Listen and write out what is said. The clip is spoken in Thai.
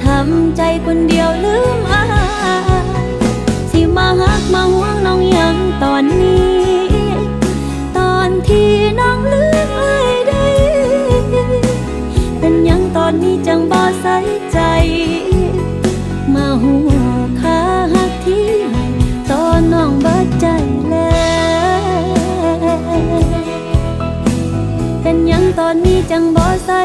ทำใจคนเดียวลืมอายสิมาฮักมาห่วงน้องยังตอนนี้ตอนที่น้องลืมอายได้เป็นยังตอนนี้จังบ่ใส่ใจมาหัวค่าฮักที่ให้ตอนน้องบ่ใจแล้วเป็นยังตอนนี้จังบ่ใส่